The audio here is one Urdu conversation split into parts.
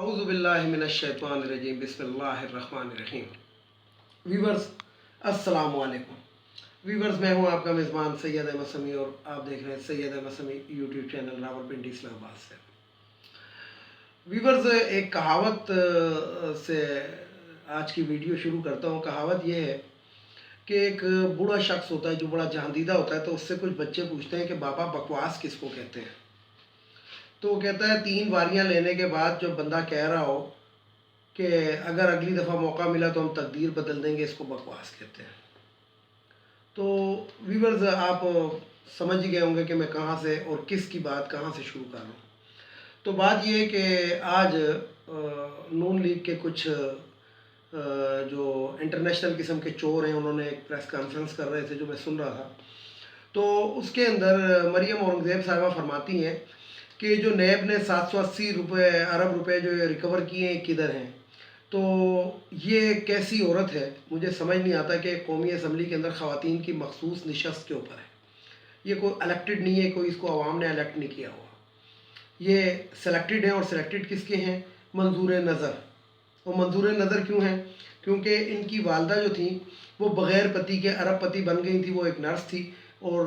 اعوذ باللہ من الشیطان الرجیم بسم اللہ الرحمن الرحیم۔ ویورز السلام علیکم۔ ویورز میں ہوں آپ کا میزبان سید احمد سمیع اور آپ دیکھ رہے ہیں سید احمد سمیع یوٹیوب چینل راولپنڈی اسلام آباد سے۔ ویورز ایک کہاوت سے آج کی ویڈیو شروع کرتا ہوں۔ کہاوت یہ ہے کہ ایک بوڑھا شخص ہوتا ہے جو بڑا جہاندیدہ ہوتا ہے، تو اس سے کچھ بچے پوچھتے ہیں کہ بابا بکواس کس کو کہتے ہیں؟ تو وہ کہتا ہے 3 باریاں لینے کے بعد جو بندہ کہہ رہا ہو کہ اگر اگلی دفعہ موقع ملا تو ہم تقدیر بدل دیں گے، اس کو بکواس کہتے ہیں۔ تو ویورز آپ سمجھ گئے ہوں گے کہ میں کہاں سے اور کس کی بات کہاں سے شروع کر رہا ہوں۔ تو بات یہ ہے کہ آج نون لیگ کے کچھ جو انٹرنیشنل قسم کے چور ہیں، انہوں نے ایک پریس کانفرنس کر رہے تھے جو میں سن رہا تھا۔ تو اس کے اندر مریم اورنگزیب صاحبہ فرماتی ہیں کہ جو نیب نے 780 ارب روپے جو ریکور کیے ہیں کدھر ہیں؟ تو یہ کیسی عورت ہے؟ مجھے سمجھ نہیں آتا کہ قومی اسمبلی کے اندر خواتین کی مخصوص نشست کے اوپر ہے۔ یہ کوئی الیکٹڈ نہیں ہے، کوئی اس کو عوام نے الیکٹ نہیں کیا ہوا، یہ سلیکٹڈ ہیں۔ اور سلیکٹڈ کس کے ہیں؟ منظور نظر۔ وہ منظور نظر کیوں ہیں؟ کیونکہ ان کی والدہ جو تھیں وہ بغیر پتی کے ارب پتی بن گئی تھی۔ وہ ایک نرس تھی اور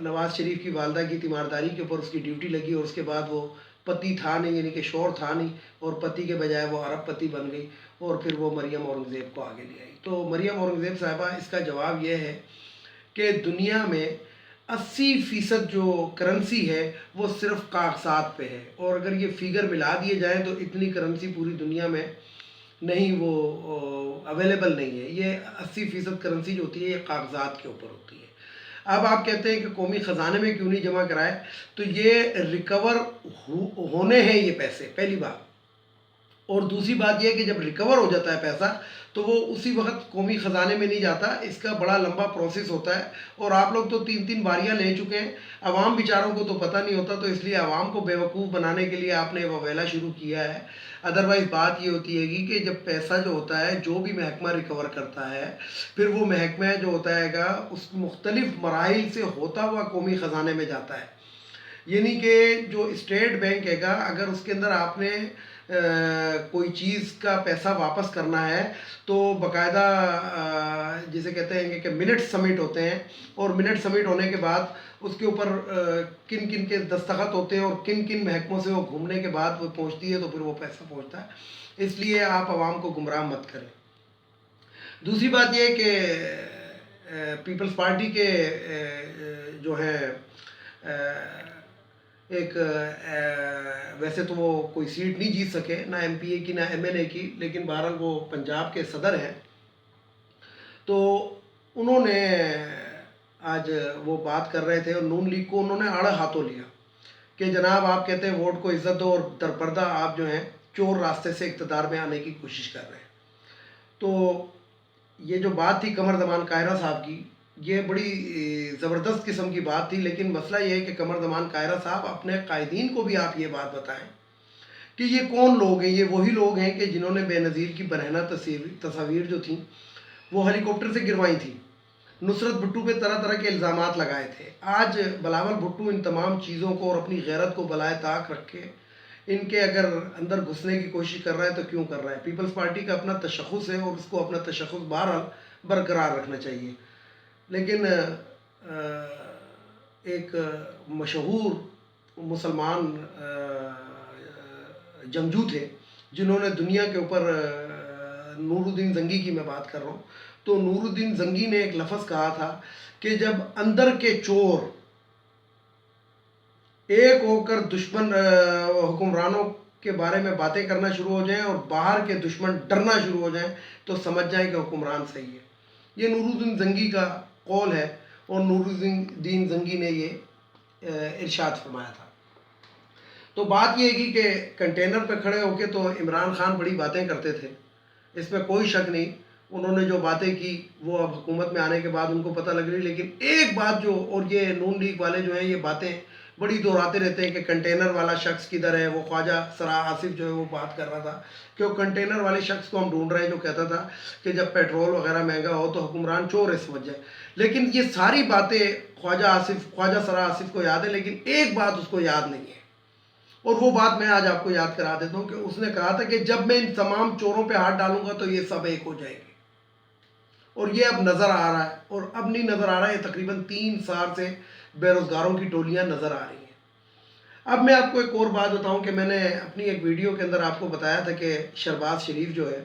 نواز شریف کی والدہ کی تیمارداری کے اوپر اس کی ڈیوٹی لگی، اور اس کے بعد وہ پتی تھا نہیں، یعنی کہ شوہر تھا نہیں، اور پتی کے بجائے وہ ارب پتی بن گئی، اور پھر وہ مریم اورنگزیب کو آگے لے آئی۔ تو مریم اورنگزیب صاحبہ اس کا جواب یہ ہے کہ دنیا میں 80% جو کرنسی ہے وہ صرف کاغذات پہ ہے، اور اگر یہ فیگر ملا دیے جائیں تو اتنی کرنسی پوری دنیا میں نہیں، وہ اویلیبل نہیں ہے۔ یہ 80% کرنسی جو ہوتی ہے یہ کاغذات کے اوپر ہوتی ہے۔ اب آپ کہتے ہیں کہ قومی خزانے میں کیوں نہیں جمع کرائے؟ تو یہ ریکور ہونے ہیں یہ پیسے، پہلی بات۔ اور دوسری بات یہ ہے کہ جب ریکور ہو جاتا ہے پیسہ تو وہ اسی وقت قومی خزانے میں نہیں جاتا، اس کا بڑا لمبا پروسیس ہوتا ہے، اور آپ لوگ تو 3 باریاں لے چکے ہیں، عوام بیچاروں کو تو پتہ نہیں ہوتا، تو اس لیے عوام کو بیوقوف بنانے کے لیے آپ نے وویلا شروع کیا ہے۔ ادروائز بات یہ ہوتی ہے کہ جب پیسہ جو ہوتا ہے جو بھی محکمہ ریکور کرتا ہے، پھر وہ محکمہ جو ہوتا ہے گا اس مختلف مراحل سے ہوتا ہوا قومی خزانے میں جاتا ہے۔ یعنی کہ جو اسٹیٹ بینک ہے گا، اگر اس کے اندر آپ نے کوئی چیز کا پیسہ واپس کرنا ہے تو باقاعدہ جسے کہتے ہیں کہ منٹ سبمٹ ہوتے ہیں، اور منٹ سبمٹ ہونے کے بعد اس کے اوپر کن کن کے دستخط ہوتے ہیں اور کن کن محکموں سے وہ گھومنے کے بعد وہ پہنچتی ہے، تو پھر وہ پیسہ پہنچتا ہے۔ اس لیے آپ عوام کو گمراہ مت کریں۔ دوسری بات یہ ہے کہ پیپلز پارٹی کے جو ہیں ایک ویسے تو وہ کوئی سیٹ نہیں جیت سکے، نہ ایم پی اے کی نہ ایم این اے کی، لیکن بہرحال وہ پنجاب کے صدر ہیں۔ تو انہوں نے آج وہ بات کر رہے تھے، اور نون لیگ کو انہوں نے آڑا ہاتھوں لیا کہ جناب آپ کہتے ہیں ووٹ کو عزت دو، اور درپردہ آپ جو ہیں چور راستے سے اقتدار میں آنے کی کوشش کر رہے ہیں۔ تو یہ جو بات تھی قمر زمان قاہرہ صاحب کی، یہ بڑی زبردست قسم کی بات تھی، لیکن مسئلہ یہ ہے کہ قمر زمان قاہرہ صاحب اپنے قائدین کو بھی آپ یہ بات بتائیں کہ یہ کون لوگ ہیں۔ یہ وہی لوگ ہیں کہ جنہوں نے بے نظیر کی برہنہ تصاویر جو تھیں وہ ہیلی کاپٹر سے گروائی تھیں، نصرت بھٹو پہ طرح طرح کے الزامات لگائے تھے۔ آج بلاول بھٹو ان تمام چیزوں کو اور اپنی غیرت کو بالائے طاق رکھ کے ان کے اگر اندر گھسنے کی کوشش کر رہا ہے تو کیوں کر رہا ہے؟ پیپلز پارٹی کا اپنا تشخص ہے، اور اس کو اپنا تشخص بہرحال برقرار رکھنا چاہیے۔ لیکن ایک مشہور مسلمان جنگجو تھے جنہوں نے دنیا کے اوپر، نور الدین زنگی کی میں بات کر رہا ہوں، تو نور الدین زنگی نے ایک لفظ کہا تھا کہ جب اندر کے چور ایک ہو کر دشمن حکمرانوں کے بارے میں باتیں کرنا شروع ہو جائیں اور باہر کے دشمن ڈرنا شروع ہو جائیں تو سمجھ جائیں کہ حکمران صحیح ہے۔ یہ نور الدین زنگی کا قول ہے، اور نور الدین زنگی نے یہ ارشاد فرمایا تھا۔ تو بات یہ ہے کہ کنٹینر پہ کھڑے ہو کے تو عمران خان بڑی باتیں کرتے تھے، اس میں کوئی شک نہیں۔ انہوں نے جو باتیں کی وہ اب حکومت میں آنے کے بعد ان کو پتہ لگ رہی، لیکن ایک بات جو، اور یہ نون لیگ والے جو ہیں یہ باتیں بڑی دہراتے رہتے ہیں کہ کنٹینر والا شخص کدھر ہے۔ وہ خواجہ سرا آصف جو ہے وہ بات کر رہا تھا کہ وہ کنٹینر والے شخص کو ہم ڈھونڈ رہے ہیں جو کہتا تھا کہ جب پیٹرول وغیرہ مہنگا ہو تو حکمران چور ہے، سمجھ جائے۔ لیکن یہ ساری باتیں خواجہ سرا آصف کو یاد ہے، لیکن ایک بات اس کو یاد نہیں ہے، اور وہ بات میں آج آپ کو یاد کرا دیتا ہوں کہ اس نے کہا تھا کہ جب میں ان تمام چوروں پہ ہاتھ ڈالوں گا تو یہ سب ایک ہو جائے گے، اور یہ اب نظر آ رہا ہے، اور اب نہیں نظر آ رہا ہے، یہ تقریباً 3 سال سے بے روزگاروں کی ٹولیاں نظر آ رہی ہیں۔ اب میں آپ کو ایک اور بات بتاؤں کہ میں نے اپنی ایک ویڈیو کے اندر آپ کو بتایا تھا کہ شہباز شریف جو ہے،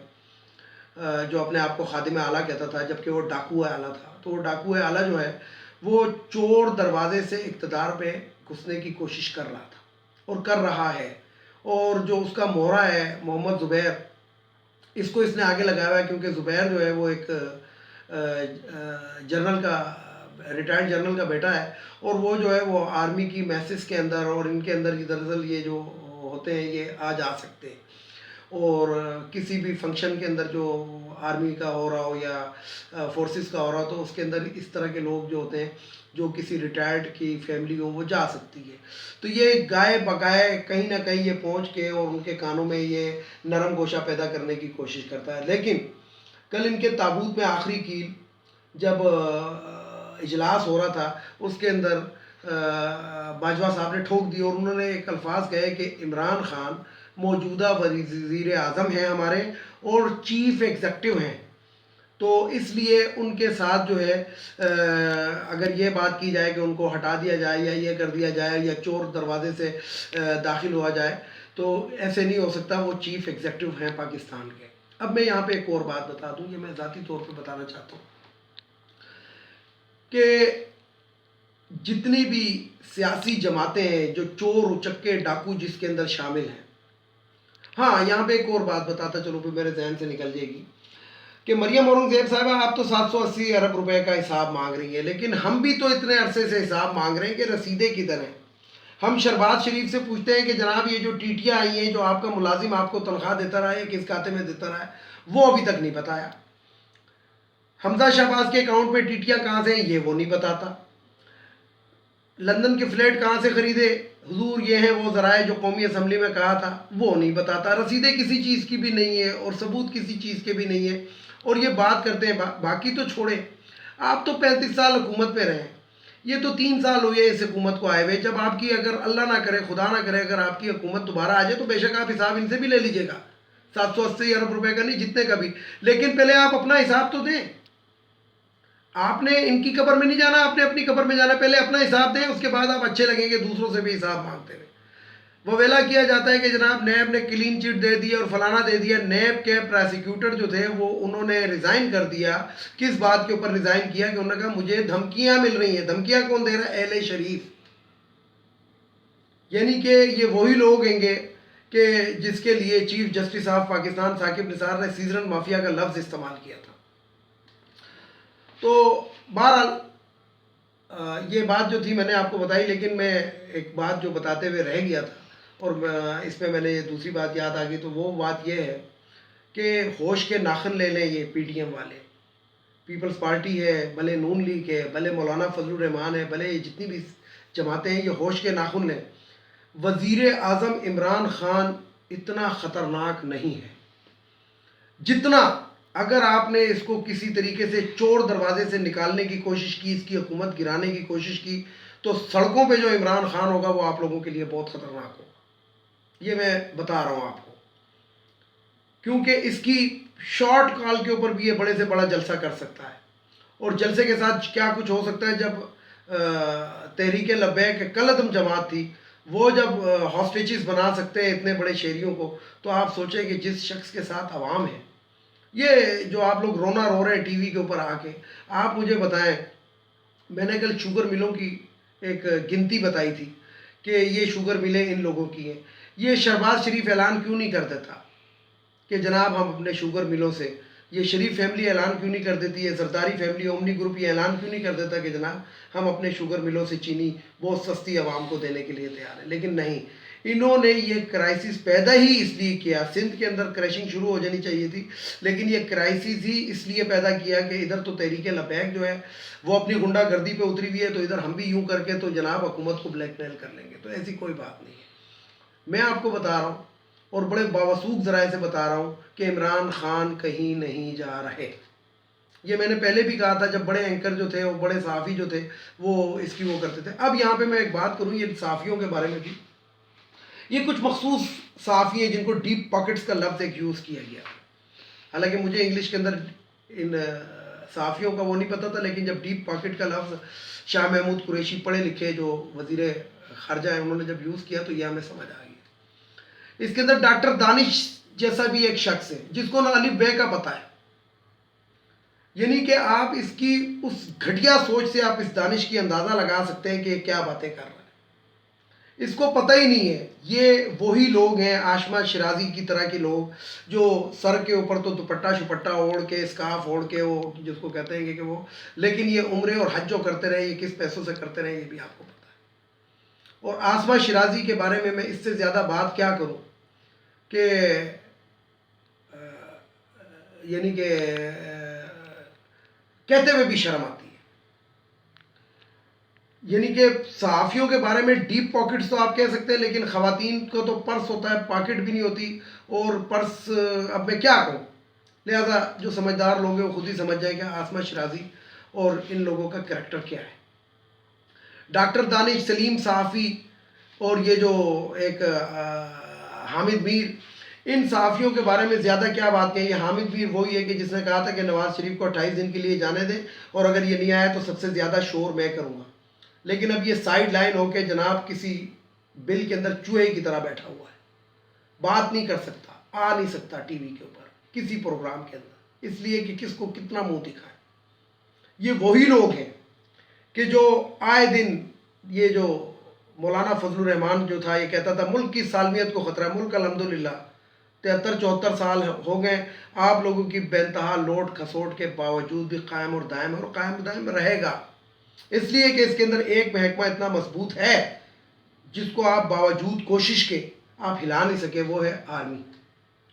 جو اپنے آپ کو خادم اعلیٰ کہتا تھا جبکہ وہ ڈاکو اعلیٰ تھا، تو وہ ڈاکو اعلیٰ جو ہے وہ چور دروازے سے اقتدار پہ گھسنے کی کوشش کر رہا تھا اور کر رہا ہے، اور جو اس کا مورا ہے محمد زبیر، اس کو اس نے آگے لگایا ہوا ہے کیونکہ زبیر جو ہے وہ ایک جنرل کا، ریٹائرڈ جنرل کا بیٹا ہے، اور وہ جو ہے وہ آرمی کی میسز کے اندر اور ان کے اندر دراصل یہ جو ہوتے ہیں یہ آ جا سکتے ہیں، اور کسی بھی فنکشن کے اندر جو آرمی کا ہو رہا ہو یا فورسز کا ہو رہا ہو تو اس کے اندر اس طرح کے لوگ جو ہوتے ہیں جو کسی ریٹائرڈ کی فیملی ہو وہ جا سکتی ہے، تو یہ گائے بگائے کہیں نہ کہیں یہ پہنچ کے اور ان کے کانوں میں یہ نرم گوشہ پیدا کرنے کی کوشش کرتا ہے۔ لیکن کل ان کے تابوت میں آخری کیل جب اجلاس ہو رہا تھا اس کے اندر باجوہ صاحب نے ٹھوک دی اور انہوں نے ایک الفاظ کہے کہ عمران خان موجودہ وزیر اعظم ہیں ہمارے اور چیف ایگزیکٹو ہیں، تو اس لیے ان کے ساتھ جو ہے اگر یہ بات کی جائے کہ ان کو ہٹا دیا جائے یا یہ کر دیا جائے یا چور دروازے سے داخل ہوا جائے تو ایسے نہیں ہو سکتا، وہ چیف ایگزیکٹو ہیں پاکستان کے۔ اب میں یہاں پہ ایک اور بات بتا دوں، یہ میں ذاتی طور پہ بتانا چاہتا ہوں کہ جتنی بھی سیاسی جماعتیں ہیں جو چور اچکے ڈاکو جس کے اندر شامل ہیں، ہاں یہاں پہ ایک اور بات بتاتا چلو پھر میرے ذہن سے نکل جائے گی کہ مریم اورنگزیب صاحبہ آپ تو 780 ارب روپے کا حساب مانگ رہی ہیں، لیکن ہم بھی تو اتنے عرصے سے حساب مانگ رہے ہیں کہ رسیدیں کدھر ہیں۔ ہم شہباز شریف سے پوچھتے ہیں کہ جناب یہ جو ٹیٹیاں آئی ہیں جو آپ کا ملازم آپ کو تنخواہ دیتا رہا ہے کس کھاتے میں دیتا رہا ہے وہ ابھی تک نہیں بتایا۔ حمزہ شہباز کے اکاؤنٹ میں ٹیٹیاں کہاں سے ہیں یہ وہ نہیں بتاتا۔ لندن کے فلیٹ کہاں سے خریدے حضور یہ ہیں وہ ذرائع جو قومی اسمبلی میں کہا تھا وہ نہیں بتاتا، رسیدیں کسی چیز کی بھی نہیں ہے اور ثبوت کسی چیز کے بھی نہیں ہے، اور یہ بات کرتے ہیں باقی تو چھوڑیں، آپ تو 35 سال حکومت پہ رہے ہیں، یہ تو 3 سال ہوئے اس حکومت کو آئے ہوئے، جب آپ کی اگر اللہ نہ کرے خدا نہ کرے اگر آپ کی حکومت دوبارہ آ جائے تو بے شک آپ حساب ان سے بھی لے لیجئے گا، 780 ارب روپے کا نہیں جتنے کا بھی، لیکن پہلے آپ اپنا حساب تو دیں۔ آپ نے ان کی قبر میں نہیں جانا، آپ نے اپنی قبر میں جانا، پہلے اپنا حساب دیں، اس کے بعد آپ اچھے لگیں گے دوسروں سے بھی حساب مانگتے رہیں۔ وہ ویلا کیا جاتا ہے کہ جناب نیب نے کلین چٹ دے دیا اور فلانا دے دیا، نیب کے پراسیکیوٹر جو تھے وہ انہوں نے ریزائن کر دیا، کس بات کے اوپر ریزائن کیا کہ انہوں نے کہا مجھے دھمکیاں مل رہی ہیں، دھمکیاں کون دے رہا ہے؟ اہل شریف، یعنی کہ یہ وہی لوگ ہیں گے کہ جس کے لیے chief justice of Pakistan Saqib Nisar نے سیزرن مافیا کا لفظ استعمال کیا تھا۔ تو بہرحال یہ بات جو تھی میں نے آپ کو بتائی، لیکن میں ایک بات جو بتاتے ہوئے رہ گیا تھا اور اس میں نے یہ دوسری بات یاد آ گئی، تو وہ بات یہ ہے کہ ہوش کے ناخن لے لیں یہ پی ٹی ایم والے، پیپلز پارٹی ہے بھلے نون لیگ ہے بھلے مولانا فضل الرحمان ہے بھلے یہ جتنی بھی جماعتیں ہیں، یہ ہوش کے ناخن لیں، وزیر اعظم عمران خان اتنا خطرناک نہیں ہے جتنا اگر آپ نے اس کو کسی طریقے سے چور دروازے سے نکالنے کی کوشش کی، اس کی حکومت گرانے کی کوشش کی، تو سڑکوں پہ جو عمران خان ہوگا وہ آپ لوگوں کے لیے بہت خطرناک ہوگا، یہ میں بتا رہا ہوں آپ کو، کیونکہ اس کی شارٹ کال کے اوپر بھی یہ بڑے سے بڑا جلسہ کر سکتا ہے، اور جلسے کے ساتھ کیا کچھ ہو سکتا ہے۔ جب تحریک لبیک کالعدم جماعت تھی وہ جب ہاسٹیجز بنا سکتے ہیں اتنے بڑے شہریوں کو، تو آپ سوچیں کہ جس شخص کے ساتھ عوام ہے، یہ جو آپ لوگ رونا رو رہے ہیں ٹی وی کے اوپر آ کے، آپ مجھے بتائیں، میں نے کل شوگر ملوں کی ایک گنتی بتائی تھی کہ یہ شوگر ملیں ان لوگوں کی ہیں، یہ شہباز شریف اعلان کیوں نہیں کر دیتا کہ جناب ہم اپنے شوگر ملوں سے، یہ شریف فیملی اعلان کیوں نہیں کر دیتی ہے، زرداری فیملی اومنی گروپ یہ اعلان کیوں نہیں کر دیتا کہ جناب ہم اپنے شوگر ملوں سے چینی بہت سستی عوام کو دینے کے لیے تیار ہیں، لیکن نہیں، انہوں نے یہ کرائسس پیدا ہی اس لیے کیا، سندھ کے اندر کریشنگ شروع ہو جانی چاہیے تھی، لیکن یہ کرائسس ہی اس لیے پیدا کیا کہ ادھر تو تحریک لبیک جو ہے وہ اپنی غنڈہ گردی پہ اتری ہوئی ہے، تو ادھر ہم بھی یوں کر کے تو جناب حکومت کو بلیک میل کر لیں گے، تو ایسی کوئی بات نہیں ہے۔ میں آپ کو بتا رہا ہوں اور بڑے باوثوق ذرائع سے بتا رہا ہوں کہ عمران خان کہیں نہیں جا رہے، یہ میں نے پہلے بھی کہا تھا جب بڑے اینکر جو تھے وہ بڑے صحافی جو تھے وہ اس کی وہ کرتے تھے۔ اب یہاں پہ میں ایک بات کروں یہ صحافیوں کے بارے میں بھی یہ کچھ مخصوص صحافی ہیں جن کو ڈیپ پاکٹس کا لفظ ایک یوز کیا گیا. حالانکہ مجھے انگلش کے اندر ان صحافیوں کا وہ نہیں پتہ تھا، لیکن جب ڈیپ پاکٹ کا لفظ شاہ محمود قریشی پڑھے لکھے جو وزیر خارجہ ہیں انہوں نے جب یوز کیا تو یہ ہمیں سمجھ آ گئی. اس کے اندر ڈاکٹر دانش جیسا بھی ایک شخص ہے جس کو نہ الف بے کا پتہ ہے. یعنی کہ آپ اس کی اس گھٹیا سوچ سے آپ اس دانش کی اندازہ لگا سکتے ہیں کہ یہ کیا باتیں کر رہا ہے. اس کو پتہ ہی نہیں ہے. یہ وہی لوگ ہیں عاشمہ شرازی کی طرح کے لوگ جو سر کے اوپر تو دوپٹہ شپٹہ اوڑھ کے اسکارف اوڑھ کے وہ جس کو کہتے ہیں کہ وہ، لیکن یہ عمرے اور حج جو کرتے رہے یہ کس پیسوں سے کرتے رہے یہ بھی آپ کو پتہ ہے. اور عاصمہ شرازی کے بارے میں اس سے زیادہ بات کیا کروں کہ یعنی کہ کہتے ہوئے بھی شرم آتی ہے. یعنی کہ صحافیوں کے بارے میں ڈیپ پاکٹس تو آپ کہہ سکتے ہیں، لیکن خواتین کو تو پرس ہوتا ہے، پاکٹ بھی نہیں ہوتی. اور پرس اب میں کیا کہوں. لہذا جو سمجھدار لوگ ہیں وہ خود ہی سمجھ جائیں کہ عاصمہ شرازی اور ان لوگوں کا کریکٹر کیا ہے. ڈاکٹر دانش، سلیم صحافی اور یہ جو ایک حامد میر، ان صحافیوں کے بارے میں زیادہ کیا بات کہیں. یہ حامد میر وہی ہے کہ جس نے کہا تھا کہ نواز شریف کو 28 دن کے لیے جانے دیں اور اگر یہ نہیں آیا تو سب سے زیادہ شور میں کروں گا. لیکن اب یہ سائیڈ لائن ہو کے جناب کسی بل کے اندر چوہے کی طرح بیٹھا ہوا ہے. بات نہیں کر سکتا، آ نہیں سکتا ٹی وی کے اوپر کسی پروگرام کے اندر، اس لیے کہ کس کو کتنا منہ دکھائے. یہ وہی لوگ ہیں کہ جو آئے دن یہ جو مولانا فضل الرحمان جو تھا یہ کہتا تھا ملک کی سالمیت کو خطرہ ہے. ملک الحمدللہ 73-74 سال ہو گئے آپ لوگوں کی بے انتہا لوٹ کھسوٹ کے باوجود بھی قائم اور دائم، اور قائم دائم رہے گا. اس لیے کہ اس کے اندر ایک محکمہ اتنا مضبوط ہے جس کو آپ باوجود کوشش کے آپ ہلا نہیں سکے. وہ ہے آرمی،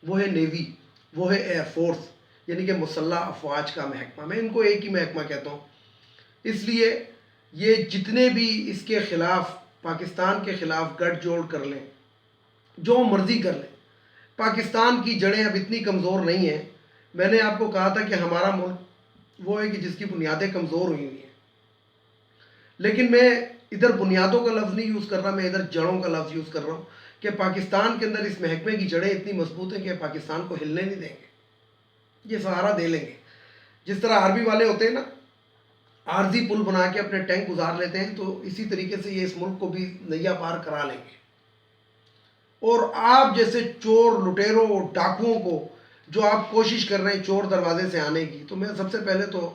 وہ ہے نیوی، وہ ہے ایئر فورس، یعنی کہ مسلح افواج کا محکمہ. میں ان کو ایک ہی محکمہ کہتا ہوں. اس لیے یہ جتنے بھی اس کے خلاف پاکستان کے خلاف گٹھ جوڑ کر لیں، جو مرضی کر لیں، پاکستان کی جڑیں اب اتنی کمزور نہیں ہیں. میں نے آپ کو کہا تھا کہ ہمارا ملک وہ ہے کہ جس کی بنیادیں کمزور ہوئی ہوئی ہیں، لیکن میں ادھر بنیادوں کا لفظ نہیں یوز کر رہا، میں ادھر جڑوں کا لفظ یوز کر رہا ہوں کہ پاکستان کے اندر اس محکمے کی جڑیں اتنی مضبوط ہیں کہ پاکستان کو ہلنے نہیں دیں گے. یہ سہارا دے لیں گے. جس طرح آرمی والے ہوتے ہیں نا، عارضی پل بنا کے اپنے ٹینک گزار لیتے ہیں، تو اسی طریقے سے یہ اس ملک کو بھی نیا پار کرا لیں گے. اور آپ جیسے چور، لٹیروں، ڈاکوؤں کو جو آپ کوشش کر رہے ہیں چور دروازے سے آنے کی، تو میں سب سے پہلے تو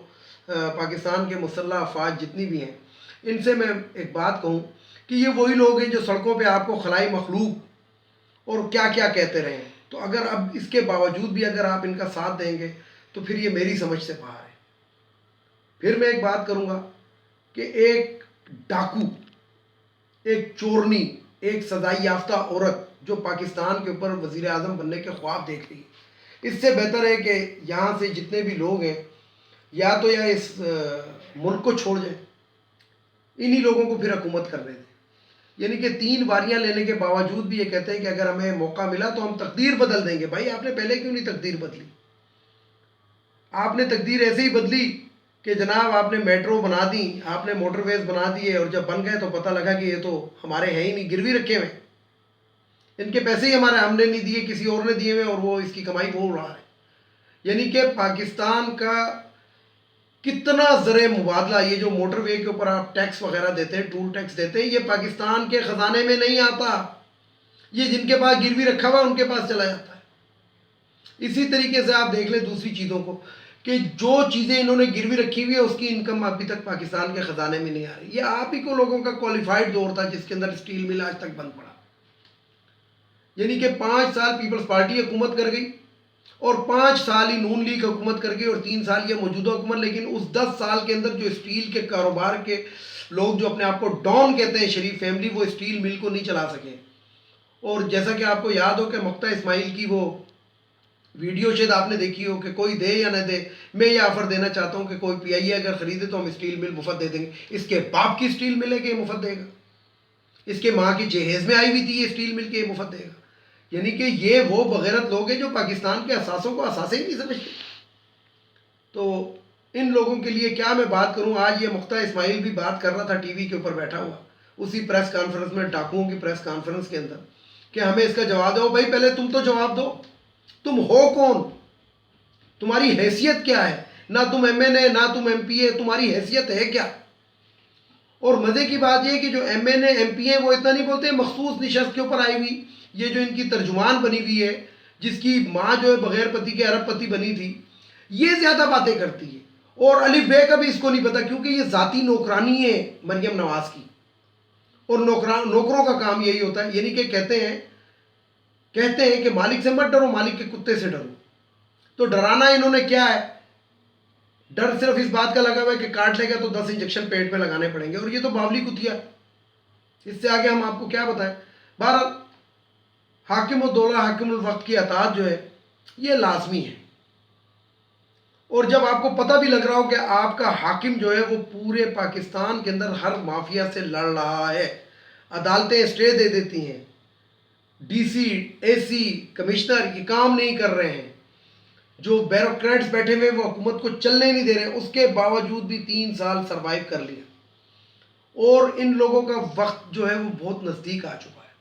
پاکستان کے مسلح افواج جتنی بھی ہیں ان سے میں ایک بات کہوں کہ یہ وہی لوگ ہیں جو سڑکوں پہ آپ کو خلائی مخلوق اور کیا کیا کہتے رہے ہیں. تو اگر اب اس کے باوجود بھی اگر آپ ان کا ساتھ دیں گے تو پھر یہ میری سمجھ سے باہر ہے. پھر میں ایک بات کروں گا کہ ایک ڈاکو، ایک چورنی، ایک سزائی یافتہ عورت جو پاکستان کے اوپر وزیر اعظم بننے کے خواب دیکھ رہی ہے، اس سے بہتر ہے کہ یہاں سے جتنے بھی لوگ ہیں یا تو یا اس ملک کو چھوڑ جائیں، انہی لوگوں کو پھر حکومت کرنے دیں. یعنی کہ 3 باریاں لینے کے باوجود بھی یہ کہتے ہیں کہ اگر ہمیں موقع ملا تو ہم تقدیر بدل دیں گے. بھائی آپ نے پہلے کیوں نہیں تقدیر بدلی؟ آپ نے تقدیر ایسے ہی بدلی کہ جناب آپ نے میٹرو بنا دی، آپ نے موٹر ویز بنا دیے، اور جب بن گئے تو پتہ لگا کہ یہ تو ہمارے ہیں ہی نہیں، گروی رکھے ہوئے، ان کے پیسے ہی ہم نے نہیں دیے، کسی اور نے دیے ہوئے، اور وہ اس کی کمائی وہ اڑا رہے ہیں. یعنی کہ پاکستان کا کتنا زر مبادلہ، یہ جو موٹر وے کے اوپر آپ ٹیکس وغیرہ دیتے ہیں، ٹول ٹیکس دیتے ہیں، یہ پاکستان کے خزانے میں نہیں آتا، یہ جن کے پاس گروی رکھا ہوا ان کے پاس چلا جاتا ہے. اسی طریقے سے آپ دیکھ لیں دوسری چیزوں کو کہ جو چیزیں انہوں نے گروی رکھی ہوئی ہے اس کی انکم ابھی تک پاکستان کے خزانے میں نہیں آ رہی. یہ آپ ہی کو لوگوں کا کوالیفائڈ دور تھا جس کے اندر اسٹیل مل آج تک بند پڑا. یعنی کہ 5 سال پیپلز پارٹی حکومت کر گئی اور 5 سال ہی نون لیگ حکومت کر گئی اور 3 سال یہ موجودہ حکومت. لیکن اس 10 سال کے اندر جو اسٹیل کے کاروبار کے لوگ جو اپنے آپ کو ڈان کہتے ہیں، شریف فیملی، وہ اسٹیل مل کو نہیں چلا سکے. اور جیسا کہ آپ کو یاد ہو کہ مقتہ اسماعیل کی وہ ویڈیو شاید آپ نے دیکھی ہو کہ کوئی دے یا نہ دے، میں یہ آفر دینا چاہتا ہوں کہ کوئی پی آئی اے اگر خریدے تو ہم اسٹیل مل مفت دے دیں گے. اس کے باپ کی اسٹیل مل ہے کہ یہ مفت دے گا؟ اس کے ماں کی جہیز میں آئی ہوئی تھی یہ اسٹیل مل کے یہ مفت دے گا؟ یعنی کہ یہ وہ بغیرت لوگ ہیں جو پاکستان کے اثاثوں کو اثاثے ہی نہیں سمجھتے. تو ان لوگوں کے لیے کیا میں بات کروں. آج یہ مقتہ اسماعیل بھی بات کر رہا تھا ٹی وی کے اوپر بیٹھا ہوا، اسی پریس کانفرنس میں، ڈاکوؤں کی پریس کانفرنس کے اندر، کہ ہمیں اس کا جواب دو. بھائی پہلے تم تو جواب دو, تم ہو کون, تمہاری حیثیت کیا ہے؟ نہ تم ایم این اے نہ تم ایم پی اے, تمہاری حیثیت ہے کیا؟ اور مزے کی بات یہ ہے کہ جو M N A M P A وہ اتنا نہیں بولتے, مخصوص نشست کے اوپر آئی ہوئی یہ جو ان کی ترجمان بنی ہوئی ہے, جس کی ماں جو ہے بغیر پتی کے ارب پتی بنی تھی, یہ زیادہ باتیں کرتی ہے. اور الف بے کا بھی اس کو نہیں پتا, کیونکہ یہ ذاتی نوکرانی ہے مریم نواز کی, اور نوکروں کا کام یہی ہوتا ہے. یعنی کہ کہتے ہیں کہ مالک سے مت ڈرو, مالک کے کتے سے ڈرو. تو ڈرانا انہوں نے کیا ہے؟ ڈر صرف اس بات کا لگا ہوا ہے کہ کاٹ لے گا تو 10 انجیکشن پیٹ میں لگانے پڑیں گے, اور یہ تو باولی کتیا, اس سے آگے ہم آپ کو کیا بتائیں. بہرحال حاکم الدولہ حاکم الوقت کی اطاعت جو ہے یہ لازمی ہے. اور جب آپ کو پتہ بھی لگ رہا ہو کہ آپ کا حاکم جو ہے وہ پورے پاکستان کے اندر ہر مافیا سے لڑ رہا ہے, عدالتیں اسٹے دے دیتی ہیں, ڈی سی اے سی کمشنر یہ کام نہیں کر رہے ہیں, جو بیوروکریٹس بیٹھے ہوئے وہ حکومت کو چلنے نہیں دے رہے, اس کے باوجود بھی 3 سال سروائیو کر لیا. اور ان لوگوں کا وقت جو ہے وہ بہت نزدیک آ چکا ہے.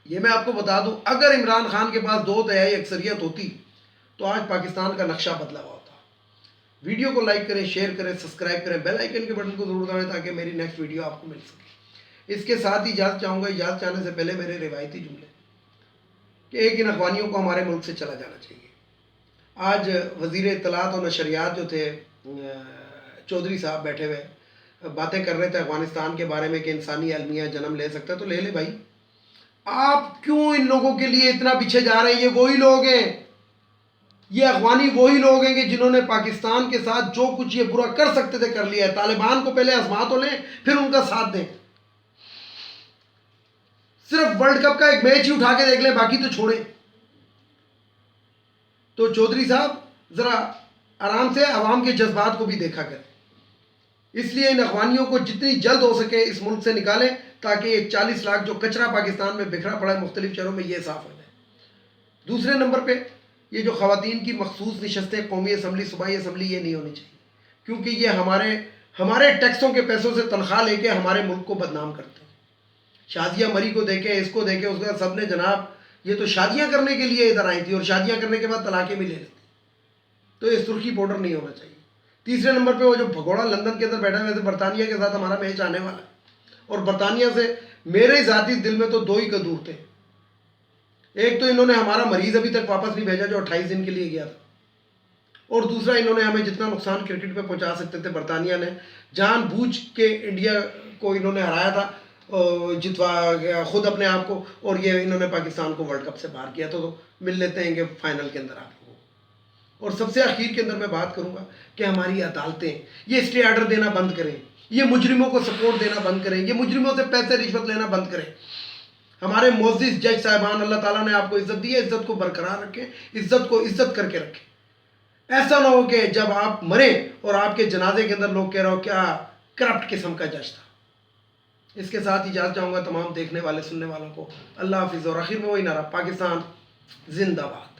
یہ میں آپ کو بتا دوں, اگر عمران خان کے پاس 2/3 اکثریت ہوتی تو آج پاکستان کا نقشہ بدلا ہوا ہوتا. ویڈیو کو لائک کریں, شیئر کریں, سبسکرائب کریں, بیل آئیکن کے بٹن کو ضرور دبائیں تاکہ میری نیکسٹ ویڈیو آپ کو مل سکے. اس کے ساتھ ہی اجازت چاہوں گا, اجازت چاہنے سے پہلے میرے روایتی جملے کہ ایک ان اخوانیوں کو ہمارے ملک سے چلا جانا چاہیے. آج وزیر اطلاعات اور نشریات جو تھے چودھری صاحب بیٹھے ہوئے باتیں کر رہے تھے افغانستان کے بارے میں کہ انسانی المیہ جنم لے سکتا ہے, تو لے لے بھائی. آپ کیوں ان لوگوں کے لیے اتنا پیچھے جا رہے ہیں؟ یہ وہی لوگ ہیں, یہ اخوانی وہی لوگ ہیں کہ جنہوں نے پاکستان کے ساتھ جو کچھ یہ برا کر سکتے تھے کر لیا ہے. طالبان کو پہلے آزما تو لیں, پھر ان کا ساتھ دیں. صرف ورلڈ کپ کا ایک میچ ہی اٹھا کے دیکھ لیں, باقی تو چھوڑیں. تو چودھری صاحب ذرا آرام سے عوام کے جذبات کو بھی دیکھا کریں. اس لیے ان اخوانیوں کو جتنی جلد ہو سکے اس ملک سے نکالیں تاکہ یہ 40 لاکھ جو کچرا پاکستان میں بکھرا پڑا ہے مختلف شہروں میں یہ صاف ہو جائے. دوسرے نمبر پہ یہ جو خواتین کی مخصوص نشستیں قومی اسمبلی صوبائی اسمبلی یہ نہیں ہونی چاہیے, کیونکہ یہ ہمارے ٹیکسوں کے پیسوں سے تنخواہ لے کے ہمارے ملک کو بدنام کرتے ہیں. شازیہ مری کو دیکھیں, اس کو دیکھیں, اس کا سب نے جناب یہ تو شادیاں کرنے کے لیے ادھر آئی تھی اور شادیاں کرنے کے بعد طلاقیں بھی لے لیتی. تو یہ سرخی پاؤڈر نہیں ہونا چاہیے. تیسرے نمبر پہ وہ جو بھگوڑا لندن کے اندر بیٹھا ویسے برطانیہ کے ساتھ ہمارا میچ آنے والا ہے, اور برطانیہ سے میرے ذاتی دل میں تو 2 ہی قدور تھے. ایک تو انہوں نے ہمارا مریض ابھی تک واپس نہیں بھیجا جو 28 دن کے لیے گیا تھا, اور دوسرا انہوں نے ہمیں جتنا نقصان کرکٹ پہ پہنچا سکتے تھے برطانیہ نے جان بوجھ کے انڈیا کو انہوں نے ہرایا تھا, جتوا خود اپنے آپ کو, اور یہ انہوں نے پاکستان کو ورلڈ کپ سے باہر کیا. تو مل لیتے ہیں کہ فائنل کے اندر آپ کو. اور سب سے اخیر کے اندر میں بات کروں گا کہ ہماری عدالتیں یہ اسٹے آرڈر دینا بند کریں, یہ مجرموں کو سپورٹ دینا بند کریں, یہ مجرموں سے پیسے رشوت لینا بند کریں. ہمارے معزز جج صاحبان, اللہ تعالیٰ نے آپ کو عزت دی ہے, عزت کو برقرار رکھیں, عزت کو عزت کر کے رکھیں. ایسا نہ ہو کہ جب آپ مریں اور آپ کے جنازے کے اندر لوگ کہہ رہے ہو کیا کرپٹ قسم کا جج تھا. اس کے ساتھ اجازت چاہوں گا تمام دیکھنے والے سننے والوں کو. اللہ حافظ. اور آخر میں وہی نعرہ, پاکستان زندہ باد.